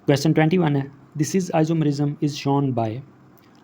Question 21 है, this is isomerism is shown by.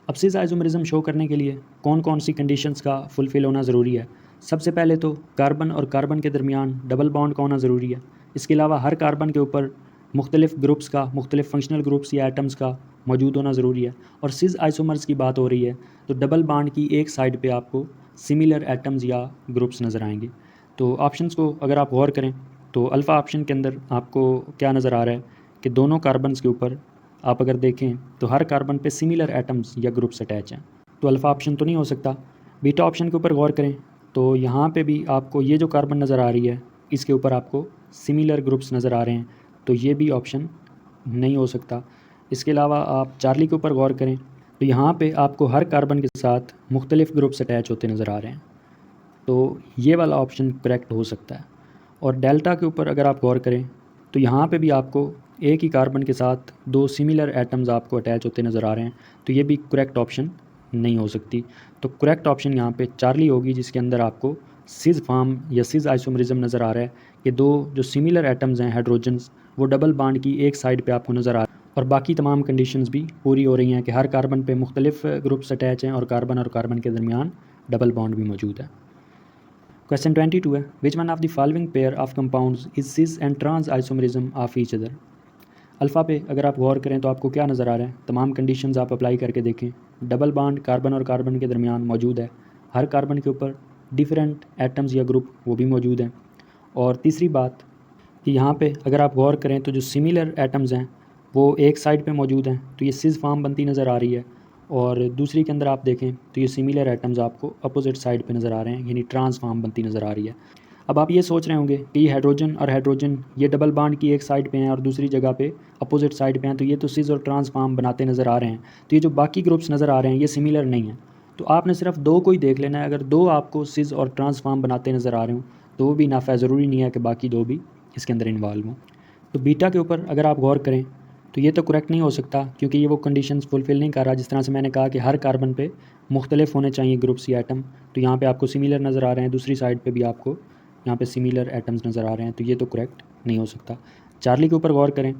अब सिस isomerism show करने के लिए कौन कौन सी कंडीशंस का फुलफ़िल होना ज़रूरी है। सबसे पहले तो कार्बन और कार्बन के दरमियान डबल बॉन्ड का होना ज़रूरी है। इसके अलावा हर कार्बन के ऊपर मुख्तलिफ ग्रुप्स का, मुख्तलिफ फंक्शनल ग्रुप्स या एटम्स का मौजूद होना ज़रूरी है। और सिस आइसोमर्स की बात हो रही है तो डबल बॉन्ड की एक साइड पे आपको सिमिलर एटम्स या ग्रुप्स नज़र आएंगे। तो ऑप्शंस को अगर आप गौर करें तो अल्फ़ा ऑप्शन के अंदर आपको क्या नज़र आ रहा है कि दोनों कार्बन्स के ऊपर आप अगर देखें तो हर कार्बन पे सिमिलर एटम्स या ग्रुप्स अटैच हैं, तो अल्फ़ा ऑप्शन तो नहीं हो सकता। बीटा ऑप्शन के ऊपर गौर करें तो यहाँ पे भी आपको ये जो कार्बन नज़र आ रही है इसके ऊपर आपको सिमिलर ग्रुप्स नज़र आ रहे हैं, तो ये भी ऑप्शन नहीं हो सकता। इसके अलावा आप चार्ली के ऊपर गौर करें तो यहाँ पे आपको हर कार्बन के साथ मुख्तलिफ ग्रुप्स अटैच होते नज़र आ रहे हैं, तो ये वाला ऑप्शन करेक्ट हो सकता है। और डेल्टा के ऊपर अगर आप गौर करें तो यहाँ पे भी आपको एक ही कार्बन के साथ दो सिमिलर एटम्स आपको अटैच होते नज़र आ रहे हैं, तो ये भी करेक्ट ऑप्शन नहीं हो सकती। तो करेक्ट ऑप्शन यहाँ पे चार्ली होगी, जिसके अंदर आपको सिज फॉर्म या सिज आइसोमरिज्म नज़र आ रहा है कि दो जो सिमिलर एटम्स हैं हाइड्रोजन्स वो डबल बॉन्ड की एक साइड पे आपको नज़र आ रहा है और बाकी तमाम कंडीशंस भी पूरी हो रही हैं कि हर कार्बन पे मुख्तलिफ ग्रुप्स अटैच हैं और कार्बन के दरमियान डबल बॉन्ड भी मौजूद है। क्वेश्चन 22 है, which one of the following pair of compounds is cis and trans isomerism of each other. Alpha पे अगर आप गौर करें तो आपको क्या नज़र आ रहा है, तमाम कंडीशंस आप अप्लाई करके देखें। डबल बॉन्ड कार्बन और कार्बन के दरमियान मौजूद है, हर कार्बन के ऊपर डिफरेंट एटम्स या ग्रुप वो भी मौजूद हैं। और तीसरी बात कि यहाँ पे अगर आप गौर करें तो जो सिमिलर एटम्स हैं वो एक साइड पे मौजूद हैं, तो ये सिज फॉर्म बनती नज़र आ रही है। और दूसरी के अंदर आप देखें तो ये सिमिलर एटम्स आपको अपोजिट साइड पे नज़र आ रहे हैं, यानी ट्रांस फॉर्म बनती नज़र आ रही है। अब आप ये सोच रहे होंगे कि ये हाइड्रोजन और हाइड्रोजन ये डबल बॉन्ड की एक साइड पे हैं और दूसरी जगह पे अपोजिट साइड पे हैं, तो ये तो सिज और ट्रांस फॉर्म बनाते नज़र आ रहे हैं, तो ये जो बाकी ग्रुप्स नज़र आ रहे हैं ये सिमिलर नहीं है। तो आपने सिर्फ दो को ही देख लेना है, अगर दो आपको सिज और ट्रांस फॉर्म बनाते नज़र आ रहे हो तो वो भी नाफा, ज़रूरी नहीं है कि बाकी दो भी इसके अंदर इन्वॉल्व हों। तो बीटा के ऊपर अगर आप गौर करें तो ये तो करेक्ट नहीं हो सकता, क्योंकि ये वो कंडीशंस फुलफ़िल नहीं कर रहा। जिस तरह से मैंने कहा कि हर कार्बन पे मुख्तलिफ होने चाहिए ग्रुप्स या एटम, तो यहाँ पे आपको सिमिलर नज़र आ रहे हैं, दूसरी साइड पे भी आपको यहाँ पे सिमिलर एटम्स नज़र आ रहे हैं, तो ये तो करेक्ट नहीं हो सकता। चार्ली के ऊपर गौर करें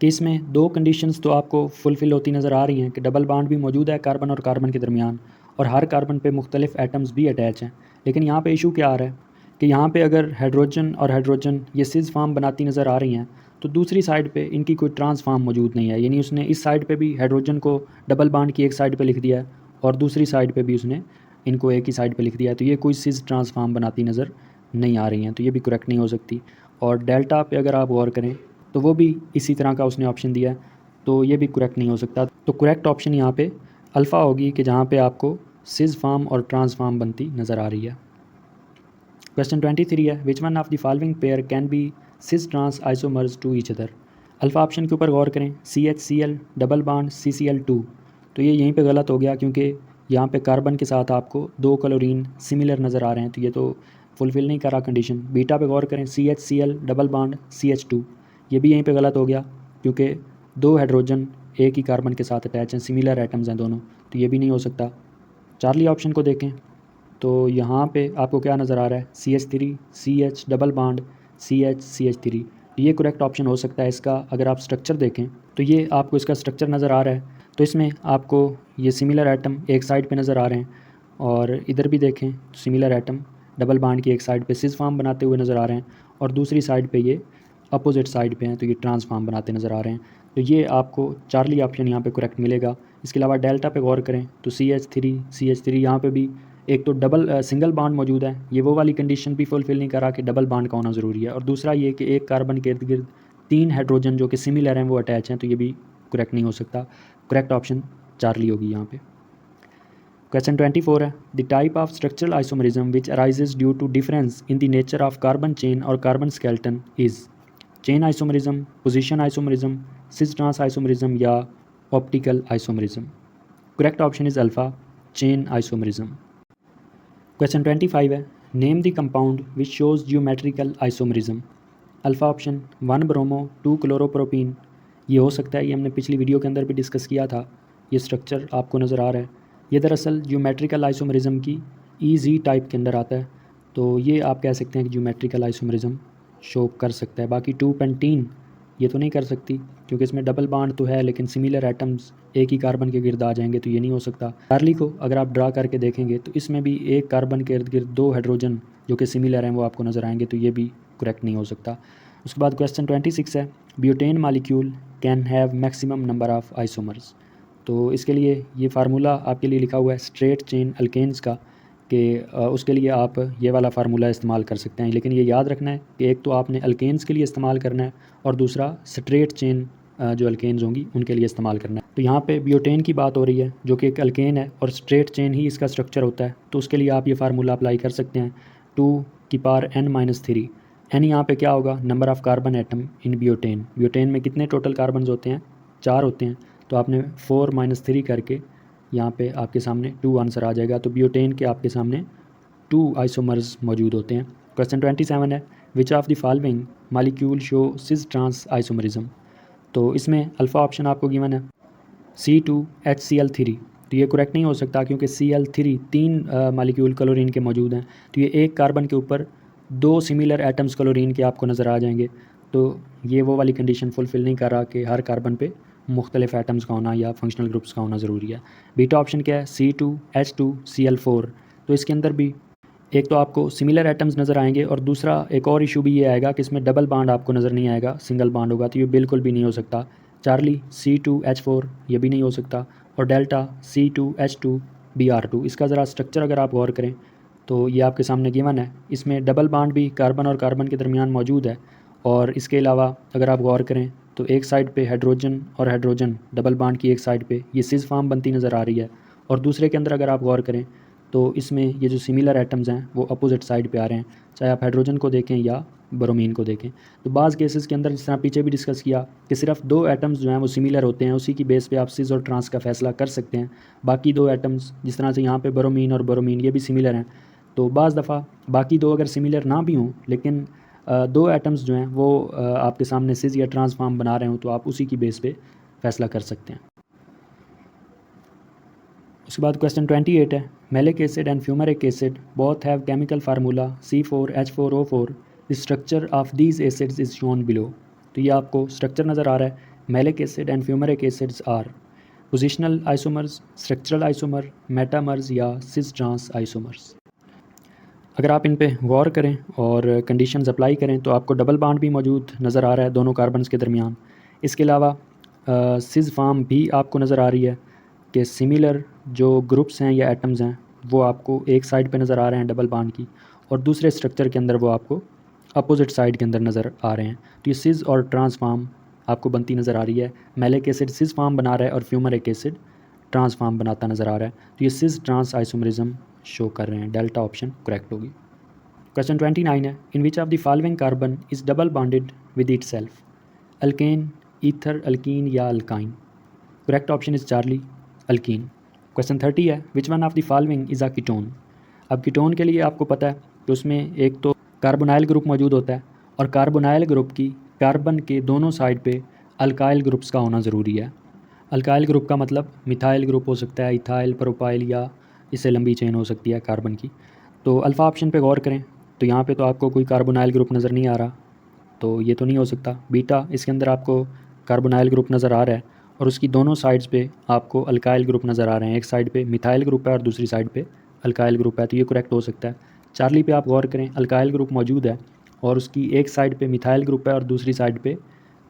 कि इसमें दो कंडीशंस तो आपको फुलफ़िल होती नज़र आ रही हैं कि डबल बॉन्ड भी मौजूद है कार्बन और कार्बन के दरमियान और हर कार्बन पे मुख्तलिफ एटम्स भी अटैच हैं। लेकिन यहाँ पे इशू क्या आ रहा है कि यहाँ पे अगर हाइड्रोजन और हाइड्रोजन ये सिज फॉर्म बनाती नज़र आ रही हैं तो दूसरी साइड पे इनकी कोई ट्रांस फॉर्म मौजूद नहीं है, यानी उसने इस साइड पे भी हाइड्रोजन को डबल बॉन्ड की एक साइड पे लिख दिया है और दूसरी साइड पे भी उसने इनको एक ही साइड पे लिख दिया है, तो ये कोई सिज ट्रांस फॉर्म बनाती नज़र नहीं आ रही हैं, तो ये भी करेक्ट नहीं हो सकती। और डेल्टा पे अगर आप गौर करें तो वो भी इसी तरह का उसने ऑप्शन दिया है, तो ये भी करेक्ट नहीं हो सकता। तो करेक्ट ऑप्शन यहाँ पे अल्फ़ा होगी कि जहाँ पे आपको सिज फॉर्म और ट्रांस फॉर्म बनती नज़र आ रही है। क्वेश्चन 23 है, which one of the following pair can be cis trans isomers to each other. Alpha option के ऊपर गौर करें, CH Cl double bond CCl2, तो ये यहीं पे गलत हो गया क्योंकि यहाँ पे कार्बन के साथ आपको दो क्लोरीन सिमिलर नज़र आ रहे हैं, तो ये तो फुलफ़िल नहीं कर रहा कंडीशन। बीटा पे गौर करें, CH Cl double bond CH2, ये भी यहीं पे गलत हो गया क्योंकि दो हाइड्रोजन एक ही कार्बन के साथ अटैच हैं, सिमिलर एटम्स हैं दोनों, तो ये भी नहीं हो सकता। चार्ली ऑप्शन को देखें तो यहाँ पे आपको क्या नज़र आ रहा है, CH3 CH double bond CH3, ये करेक्ट ऑप्शन हो सकता है इसका। अगर आप स्ट्रक्चर देखें तो ये आपको इसका स्ट्रक्चर नज़र आ रहा है, तो इसमें आपको ये सिमिलर एटम एक साइड पे नज़र आ रहे हैं और इधर भी देखें तो सिमिलर एटम डबल बॉन्ड की एक साइड पे सिस फॉर्म बनाते हुए नज़र आ रहे हैं और दूसरी साइड पे ये अपोजिट साइड पे हैं, तो ये ट्रांसफॉर्म बनाते नज़र आ रहे हैं, तो ये आपको चार्ली ऑप्शन यहाँ पे करेक्ट मिलेगा। इसके अलावा डेल्टा पे गौर करें तो CH3 यहाँ पे भी एक तो डबल सिंगल बॉन्ड मौजूद है, ये वो वाली कंडीशन भी फुलफ़िल नहीं करा कि डबल बॉन्ड का होना ज़रूरी है, और दूसरा ये कि एक कार्बन के इर्द गिर्द तीन हाइड्रोजन जो कि सिमिलर हैं वो अटैच हैं, तो ये भी करेक्ट नहीं हो सकता। करेक्ट ऑप्शन चार्ली होगी यहाँ पे। क्वेश्चन 24 है, the type of structural isomerism which arises due to difference in the nature of carbon chain और carbon skeleton is chain isomerism, position isomerism, cis trans isomerism या optical isomerism. Correct option is alpha, chain isomerism. Question 25 है, name the compound which shows geometrical isomerism. Alpha option 1 bromo 2 chloropropene, ये हो सकता है, ये हमने पिछली वीडियो के अंदर भी डिस्कस किया था। ये स्ट्रक्चर आपको नज़र आ रहा है, ये दरअसल जियोमेट्रिकल आइसोमरिज्म की EZ टाइप के अंदर आता है, तो ये आप कह सकते हैं कि जियोमेट्रिकल आइसोमरिज्म शो कर सकता है। बाकी 2 पेंटीन ये तो नहीं कर सकती क्योंकि इसमें डबल बॉन्ड तो है लेकिन सिमिलर एटम्स एक ही कार्बन के गिर्द आ जाएंगे, तो ये नहीं हो सकता। चार्ली को अगर आप ड्रा करके देखेंगे तो इसमें भी एक कार्बन के इर्द गिर्द 2 हाइड्रोजन जो कि सिमिलर हैं वो आपको नज़र आएंगे, तो ये भी करेक्ट नहीं हो सकता। उसके बाद क्वेश्चन 26 है, butane molecule can have maximum number of isomers. तो इसके लिए ये फार्मूला आपके लिए लिखा हुआ है स्ट्रेट चेन अल्केन्स का, कि उसके लिए आप ये वाला फार्मूला इस्तेमाल कर सकते हैं। लेकिन ये याद रखना है कि एक तो आपने अल्केन्स के लिए इस्तेमाल करना है और दूसरा स्ट्रेट चेन जो अल्केन्स होंगी उनके लिए इस्तेमाल करना है। तो यहाँ पे ब्यूटेन की बात हो रही है जो कि एक अल्केन है और स्ट्रेट चेन ही इसका स्ट्रक्चर होता है, तो उसके लिए आप ये फार्मूला अप्लाई कर सकते हैं 2⁻n-3। एन यहाँ पे क्या होगा, number of carbon atom in butane. Butane में कितने टोटल कार्बन होते हैं, 4 होते हैं, तो आपने 4 - 3 करके यहाँ पे आपके सामने 2 आंसर आ जाएगा। तो ब्यूटेन के आपके सामने 2 आइसोमर्स मौजूद होते हैं। क्वेश्चन 27 है, which of the following molecule show cis trans isomerism. तो इसमें अल्फ़ा ऑप्शन आपको गिवन है C2HCl3, तो ये करेक्ट नहीं हो सकता क्योंकि Cl3 3 मालिक्यूल क्लोरीन के मौजूद हैं, तो ये एक कार्बन के ऊपर 2 सिमिलर एटम्स क्लोरीन के आपको नज़र आ जाएंगे, तो ये वो वाली कंडीशन फुलफ़िल नहीं कर रहा कि हर कार्बन पे मुख्तलिफ एटम्स का होना या फंक्शनल ग्रुप्स का होना ज़रूरी है। बीटा ऑप्शन क्या है, C2H2Cl4। तो इसके अंदर भी एक तो आपको सिमिलर एटम्स नज़र आएंगे और दूसरा एक और इशू भी ये आएगा कि इसमें डबल बॉन्ड आपको नज़र नहीं आएगा, सिंगल बॉन्ड होगा, तो ये बिल्कुल भी नहीं हो सकता। चार्ली C2H4 ये भी नहीं हो सकता, और डेल्टा C2H2Br2। इसका ज़रा स्ट्रक्चर अगर आप गौर करें तो ये आपके सामने गिवन है, इसमें डबल बॉन्ड भी कार्बन और कार्बन के दरमियान मौजूद है, और इसके अलावा अगर आप गौर करें तो एक साइड पे हाइड्रोजन और हाइड्रोजन डबल बॉन्ड की एक साइड पे ये सिस फॉर्म बनती नज़र आ रही है, और दूसरे के अंदर अगर आप गौर करें तो इसमें ये जो सिमिलर एटम्स हैं वो अपोजिट साइड पे आ रहे हैं, चाहे आप हाइड्रोजन को देखें या ब्रोमीन को देखें। तो बाज़ केसेस के अंदर जिस तरह पीछे भी डिस्कस किया कि सिर्फ 2 एटम्स जो हैं वो सिमिलर होते हैं, उसी की बेस पे आप सिस और ट्रांस का फैसला कर सकते हैं। बाकी 2 एटम्स जिस तरह से यहाँ पे ब्रोमीन और ब्रोमीन ये भी सिमिलर हैं, तो बाज़ दफ़ा बाकी 2 अगर सिमिलर ना भी हों लेकिन 2 एटम्स जो हैं वो आपके सामने सिस या ट्रांस फॉर्म बना रहे हों, तो आप उसी की बेस पे फैसला कर सकते हैं। उसके बाद क्वेश्चन 28 है, malic acid and fumaric acid both have chemical formula C4H4O4, the structure of these acids is shown below. तो ये आपको स्ट्रक्चर नज़र आ रहा है, malic acid and fumaric acids are positional isomers, structural isomer, metamers या cis trans isomers. अगर आप इन पे गौर करें और कंडीशंस अप्लाई करें तो आपको डबल बॉन्ड भी मौजूद नज़र आ रहा है दोनों कार्बन्स के दरमियान। इसके अलावा सिस फॉर्म भी आपको नज़र आ रही है कि सिमिलर जो ग्रुप्स हैं या एटम्स हैं वो आपको एक साइड पे नज़र आ रहे हैं डबल बॉन्ड की, और दूसरे स्ट्रक्चर के अंदर वो आपको अपोजिट साइड के अंदर नज़र आ रहे हैं। तो ये सिस और ट्रांस फॉर्म आपको बनती नज़र आ रही है। मैलिक एसिड सिस फॉर्म बना रहा है और फ्यूमरिक एसिड ट्रांस फॉर्म बनाता नज़र आ रहा है, तो ये सिस ट्रांस आइसोमरिज्म शो कर रहे हैं। डेल्टा ऑप्शन करेक्ट होगी। क्वेश्चन 29 है, in which of the following carbon is double bonded with itself, alkane, ether, alkene या alkyne. Correct option is Charlie, alkene. Question 30 है, which one of the following is a ketone. अब ketone के लिए आपको पता है कि उसमें एक तो कार्बोनाइल ग्रुप मौजूद होता है, और कार्बोनाइल ग्रुप की कार्बन के दोनों साइड पे अल्काइल ग्रुप्स का होना ज़रूरी है। अल्काइल ग्रुप का मतलब मिथाइल ग्रुप हो सकता है, इथाइल, प्रोपाइल, या इससे लंबी चेन हो सकती है कार्बन की। तो अल्फ़ा ऑप्शन पे गौर करें तो यहाँ पे तो आपको कोई कार्बोनाइल ग्रुप नज़र नहीं आ रहा, तो ये तो नहीं हो सकता। बीटा, इसके अंदर आपको कार्बोनाइल ग्रुप नज़र आ रहा है और उसकी दोनों साइड्स पे आपको अल्काइल ग्रुप नज़र आ रहे हैं, एक साइड पे मिथाइल ग्रुप है और दूसरी साइड पे अल्काइल ग्रुप है, तो ये करेक्ट हो सकता है। चार्ली पे आप गौर करें, अल्काइल ग्रुप मौजूद है और उसकी एक साइड पे मिथाइल ग्रुप है और दूसरी साइड पे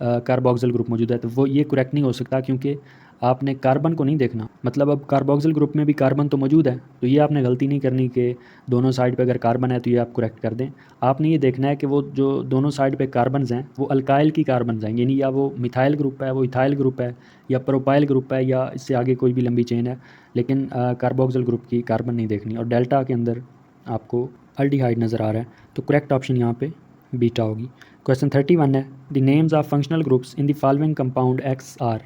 कार्बोक्सिल ग्रुप मौजूद है, तो वो ये करेक्ट नहीं हो सकता क्योंकि आपने कार्बन को नहीं देखना। मतलब अब कार्बोक्सिल ग्रुप में भी कार्बन तो मौजूद है, तो ये आपने गलती नहीं करनी कि दोनों साइड पे अगर कार्बन है तो ये आप करेक्ट कर दें। आपने ये देखना है कि वो जो दोनों साइड पे कार्बन्स हैं वो अल्काइल की कार्बन्स हैं, यानी या वो मिथाइल ग्रुप है, वो इथाइल ग्रुप है, या प्रोपाइल ग्रुप है, या इससे आगे कोई भी लंबी चेन है, लेकिन कार्बोक्सिल ग्रुप की कार्बन नहीं देखनी। और डेल्टा के अंदर आपको अल्डिहाइड नज़र आ रहा है, तो करेक्ट ऑप्शन यहाँ पे बीटा होगी। क्वेश्चन 31 है, the names of functional groups in the following compound X are.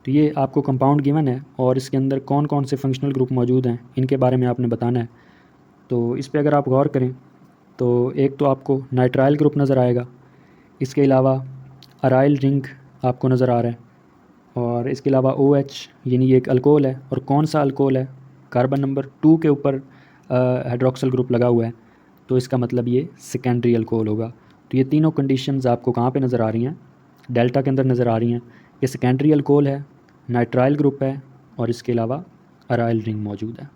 तो ये आपको कंपाउंड गिवन है और इसके अंदर कौन कौन से फंक्शनल ग्रुप मौजूद हैं इनके बारे में आपने बताना है। तो इस पे अगर आप गौर करें तो एक तो आपको नाइट्राइल ग्रुप नज़र आएगा, इसके अलावा अराइल रिंग आपको नज़र आ रहा है, और इसके अलावा OH यानी ये एक अल्कोहल है, और कौन सा अल्कोहल है, कार्बन नंबर 2 के ऊपर हाइड्रोक्सिल ग्रुप लगा हुआ है, तो इसका मतलब ये सेकेंडरी अल्कोहल होगा। तो ये तीनों कंडीशंस आपको कहाँ पे नज़र आ रही हैं, डेल्टा के अंदर नज़र आ रही हैं, ये सेकेंडरी अल्कोहल है, नाइट्राइल ग्रुप है और इसके अलावा अराइल रिंग मौजूद है।